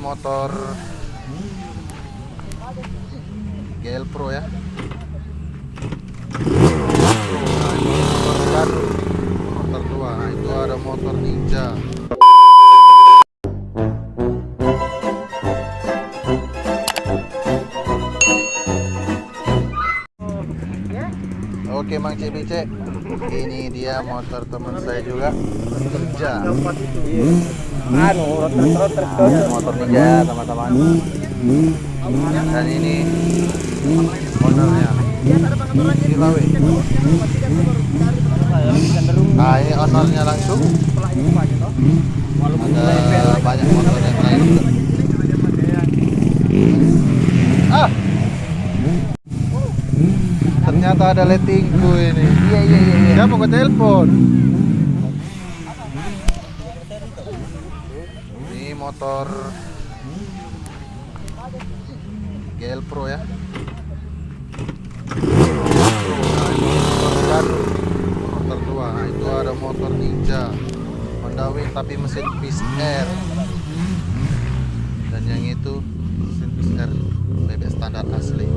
motor GL Pro ya. Nah, ini motor baru, motor tua. Nah, itu ada motor Ninja. Oke Mang CBC, ini dia motor teman saya juga, Ninja. Motor Ninja teman-teman. Dan ini ownernya Silawe. Nah ini ownernya langsung. Ada banyak motor yang lain juga. Ternyata ada lettingku ini. Iya. Siapa mau telepon? Ini motor GL Pro ya. Nah, ini motor baru, motor tua. Nah, itu ada motor Ninja Honda Wing tapi mesin Peace Air. Dan yang itu mesin Peace Air bebek standar asli.